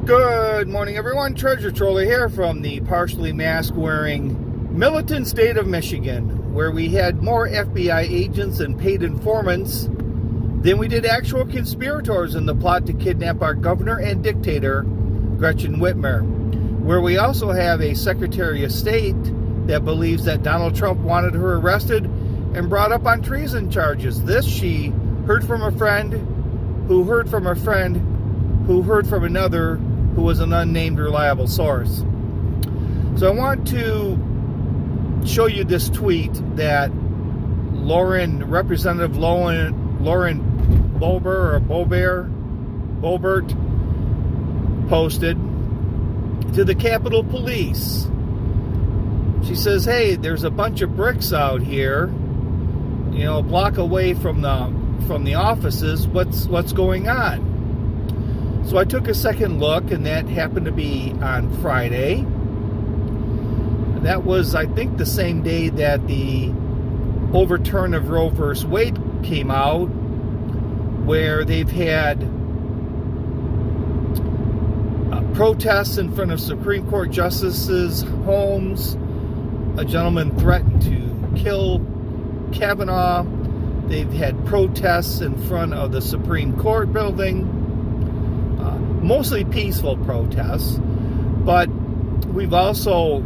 Good morning, everyone. Treasure Troller here from the partially mask-wearing militant state of Michigan, where we had more FBI agents and paid informants than we did actual conspirators in the plot to kidnap our governor and dictator, Gretchen Whitmer, where we also have a Secretary of State that believes that Donald Trump wanted her arrested and brought up on treason charges. This she heard from a friend who heard from a friend who heard from another who was an unnamed reliable source. So I want to show you this tweet that Representative Lauren Boebert posted to the Capitol Police. She says, hey, there's a bunch of bricks out here, a block away from the offices. What's going on? So I took a second look, and that happened to be on Friday. That was, I think, the same day that the overturn of Roe v. Wade came out, where they've had protests in front of Supreme Court justices' homes. A gentleman threatened to kill Kavanaugh. They've had protests in front of the Supreme Court building. Mostly peaceful protests, but we've also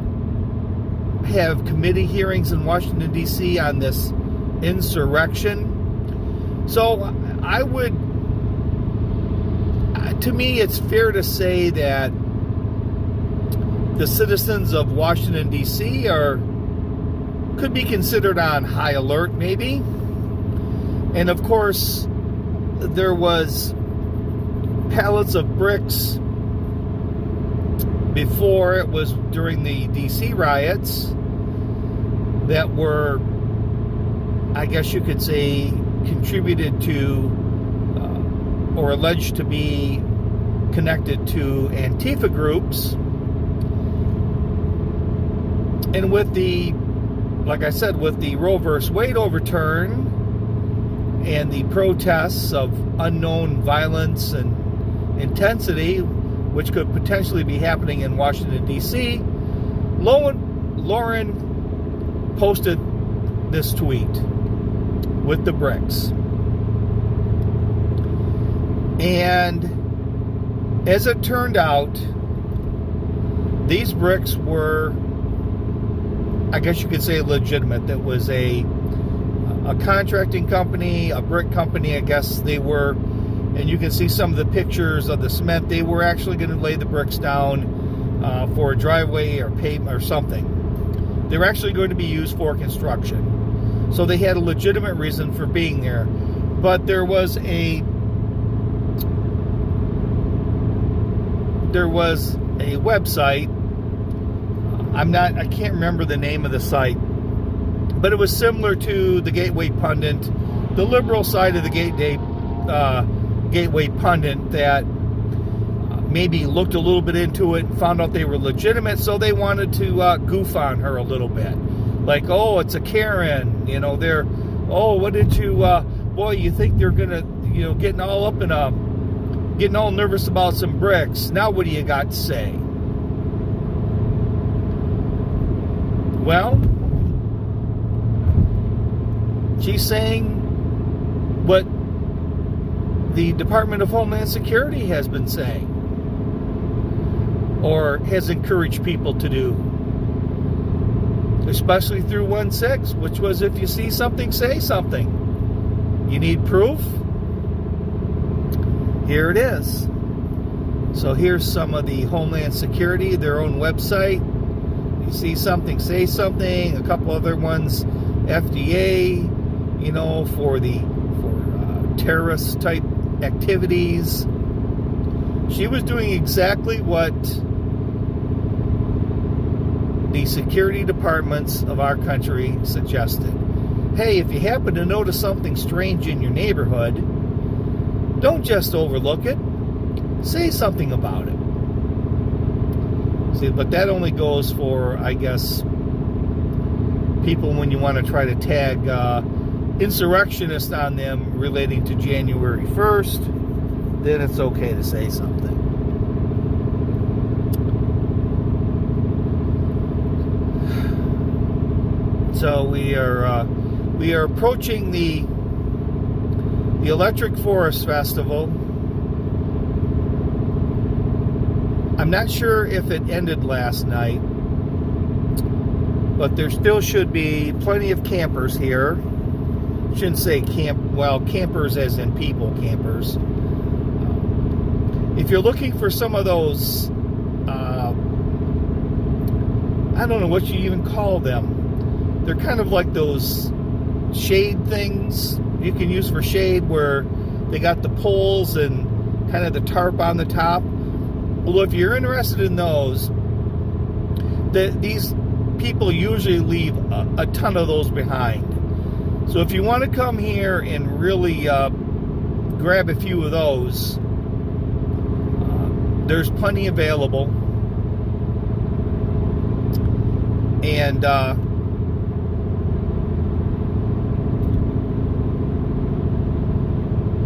have committee hearings in Washington, D.C. on this insurrection. So to me, it's fair to say that the citizens of Washington, D.C. could be considered on high alert, maybe. And of course, there was pallets of bricks before. It was during the DC riots that were, I guess you could say, contributed to or alleged to be connected to Antifa groups. And with the, like I said, with the Roe v. Wade overturn and the protests of unknown violence and intensity, which could potentially be happening in Washington, D.C., Lauren posted this tweet with the bricks. And as it turned out, these bricks were, I guess you could say, legitimate. That was a contracting company, a brick company, I guess they were. And you can see some of the pictures of the cement. They were actually going to lay the bricks down for a driveway or pavement or something. They were actually going to be used for construction. So they had a legitimate reason for being there. But there was a website. I can't remember the name of the site, but it was similar to the Gateway Pundit, the liberal side of the Gateway Pundit, that maybe looked a little bit into it and found out they were legitimate, so they wanted to goof on her a little bit. Like, oh, it's a Karen, what did you, boy, you think they're gonna, getting all nervous about some bricks. Now what do you got to say? Well, she's saying what the Department of Homeland Security has been saying, or has encouraged people to do, especially through 1-6, which was, if you see something, say something. You need proof? Here it is. So here's some of the Homeland Security, their own website. You see something, say something. A couple other ones, FDA, for terrorist type activities. She was doing exactly what the security departments of our country suggested. Hey, if you happen to notice something strange in your neighborhood, don't just overlook it. Say something about it. See, but that only goes for, I guess, people when you want to try to tag insurrectionists on them relating to January 1st, then it's okay to say something. So we are approaching the Electric Forest Festival. I'm not sure if it ended last night, but there still should be plenty of campers here. Shouldn't say campers as in people campers. If you're looking for some of those, I don't know what you even call them. They're kind of like those shade things you can use for shade, where they got the poles and kind of the tarp on the top. Well, if you're interested in those, these people usually leave a ton of those behind. So if you want to come here and really grab a few of those, there's plenty available. And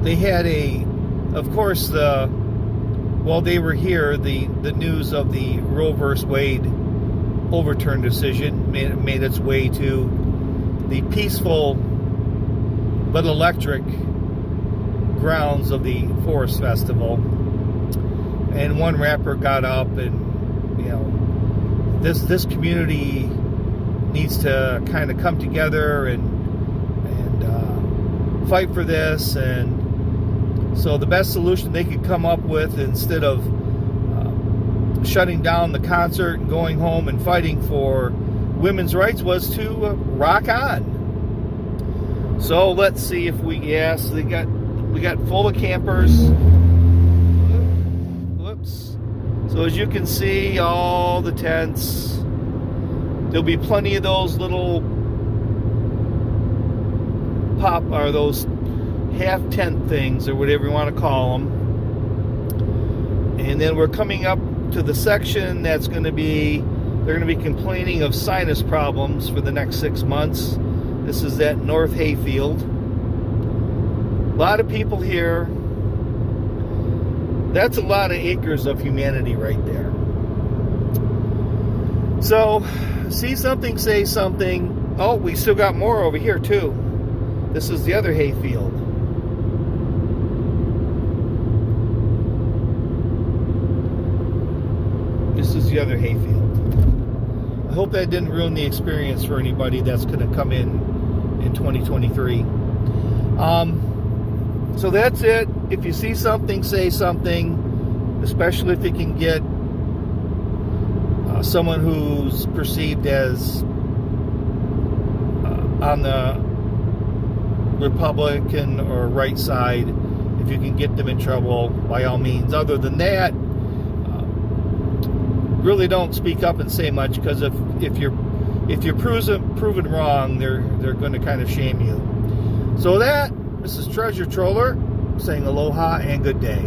they had of course, while they were here, the news of the Roe vs. Wade overturn decision made its way to the peaceful but electric grounds of the Forest Festival. And one rapper got up and, this community needs to kind of come together and fight for this. And so the best solution they could come up with, instead of shutting down the concert and going home and fighting for women's rights, was to rock on. So let's see if we got full of campers. Whoops. So as you can see, all the tents. There'll be plenty of those little those half tent things, or whatever you want to call them. And then we're coming up to the section that's going to be, they're going to be complaining of sinus problems for the next 6 months. This is at North Hayfield. A lot of people here. That's a lot of acres of humanity right there. So, see something, say something. Oh, we still got more over here too. This is the other hayfield. This is the other hayfield. I hope that didn't ruin the experience for anybody that's going to come in 2023. So that's it. If you see something, say something, especially if you can get someone who's perceived as on the Republican or right side. If you can get them in trouble, by all means. Other than that, really don't speak up and say much, because if you're proven wrong, they're going to kind of shame you. So this is Treasure Troller saying aloha and good day.